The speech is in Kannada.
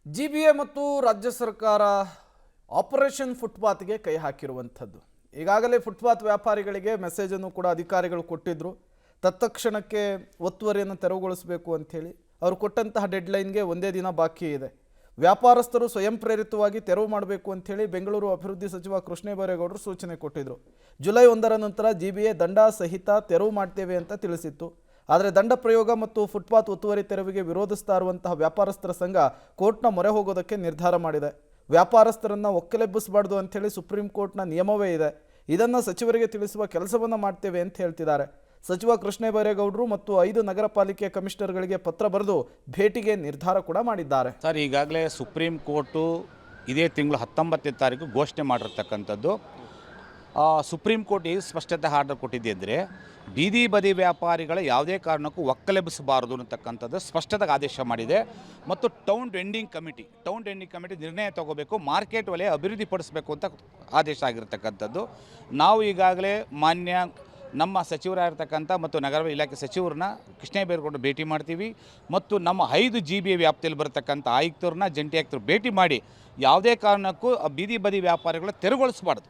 ಜಿಬಿಎ ಮತ್ತು ರಾಜ್ಯ ಸರ್ಕಾರ ಆಪರೇಷನ್ ಫುಟ್ಪಾತ್ಗೆ ಕೈ ಹಾಕಿರುವಂಥದ್ದು. ಈಗಾಗಲೇ ಫುಟ್ಪಾತ್ ವ್ಯಾಪಾರಿಗಳಿಗೆ ಮೆಸೇಜನ್ನು ಕೂಡ ಅಧಿಕಾರಿಗಳು ಕೊಟ್ಟಿದ್ದರು. ತತ್ಕ್ಷಣಕ್ಕೆ ಒತ್ತುವರಿಯನ್ನು ತೆರವುಗೊಳಿಸಬೇಕು ಅಂಥೇಳಿ ಅವರು ಕೊಟ್ಟಂತಹ ಡೆಡ್ಲೈನ್ಗೆ ಒಂದೇ ದಿನ ಬಾಕಿ ಇದೆ. ವ್ಯಾಪಾರಸ್ಥರು ಸ್ವಯಂ ಪ್ರೇರಿತವಾಗಿ ತೆರವು ಮಾಡಬೇಕು ಅಂಥೇಳಿ ಬೆಂಗಳೂರು ಅಭಿವೃದ್ಧಿ ಸಚಿವ ಕೃಷ್ಣ ಬೈರೇಗೌಡರು ಸೂಚನೆ ಕೊಟ್ಟಿದ್ದರು. ಜುಲೈ 1ರ ನಂತರ ಜಿಬಿಎ ದಂಡ ಸಹಿತ ತೆರವು ಮಾಡ್ತೇವೆ ಅಂತ ತಿಳಿಸಿತ್ತು. ಆದರೆ ದಂಡ ಪ್ರಯೋಗ ಮತ್ತು ಫುಟ್ಪಾತ್ ಒತ್ತುವರಿ ತೆರವಿಗೆ ವಿರೋಧಿಸ್ತಾ ಇರುವಂತಹ ವ್ಯಾಪಾರಸ್ಥರ ಸಂಘ ಕೋರ್ಟ್ನ ಮೊರೆ ಹೋಗೋದಕ್ಕೆ ನಿರ್ಧಾರ ಮಾಡಿದೆ. ವ್ಯಾಪಾರಸ್ಥರನ್ನು ಒಕ್ಕಲೆಬ್ಬಿಸಬಾರ್ದು ಅಂಥೇಳಿ ಸುಪ್ರೀಂ ಕೋರ್ಟ್ನ ನಿಯಮವೇ ಇದೆ. ಇದನ್ನು ಸಚಿವರಿಗೆ ತಿಳಿಸುವ ಕೆಲಸವನ್ನು ಮಾಡ್ತೇವೆ ಅಂತ ಹೇಳ್ತಿದ್ದಾರೆ. ಸಚಿವ ಕೃಷ್ಣ ಬೈರೇಗೌಡರು ಮತ್ತು 5 ನಗರ ಪಾಲಿಕೆ ಕಮಿಷನರ್ಗಳಿಗೆ ಪತ್ರ ಬರೆದು ಭೇಟಿಗೆ ನಿರ್ಧಾರ ಕೂಡ ಮಾಡಿದ್ದಾರೆ. ಸರ್, ಈಗಾಗಲೇ ಸುಪ್ರೀಂ ಕೋರ್ಟು ಇದೇ ತಿಂಗಳು 19ನೇ ತಾರೀಕು ಘೋಷಣೆ ಮಾಡಿರ್ತಕ್ಕಂಥದ್ದು. ಸುಪ್ರೀಂ ಕೋರ್ಟ್ ಈ ಸ್ಪಷ್ಟತೆ ಆರ್ಡರ್ ಕೊಟ್ಟಿದೆ ಅಂದರೆ ಬೀದಿ ಬದಿ ವ್ಯಾಪಾರಿಗಳ ಯಾವುದೇ ಕಾರಣಕ್ಕೂ ಒಕ್ಕಲೆಬ್ಬಿಸಬಾರದು ಅನ್ನತಕ್ಕಂಥದ್ದು ಸ್ಪಷ್ಟತೆಗೆ ಆದೇಶ ಮಾಡಿದೆ. ಮತ್ತು ಟೌನ್ ವೆಂಡಿಂಗ್ ಕಮಿಟಿ ನಿರ್ಣಯ ತಗೋಬೇಕು, ಮಾರ್ಕೆಟ್ ವಲಯ ಅಭಿವೃದ್ಧಿಪಡಿಸಬೇಕು ಅಂತ ಆದೇಶ ಆಗಿರ್ತಕ್ಕಂಥದ್ದು. ನಾವು ಈಗಾಗಲೇ ಮಾನ್ಯ ನಮ್ಮ ಸಚಿವರಾಗಿರ್ತಕ್ಕಂಥ ಮತ್ತು ನಗರ ಇಲಾಖೆ ಸಚಿವರನ್ನ ಕೃಷ್ಣ ಬೈರೇಗೌಡರು ಭೇಟಿ ಮಾಡ್ತೀವಿ ಮತ್ತು ನಮ್ಮ 5 ಜಿಬಿಎ ವ್ಯಾಪ್ತಿಯಲ್ಲಿ ಬರತಕ್ಕಂಥ ಆಯುಕ್ತರನ್ನ ಜಂಟಿ ಆಯುಕ್ತರು ಭೇಟಿ ಮಾಡಿ ಯಾವುದೇ ಕಾರಣಕ್ಕೂ ಬೀದಿ ಬದಿ ವ್ಯಾಪಾರಿಗಳ ತೆರವುಗೊಳಿಸಬಾರ್ದು.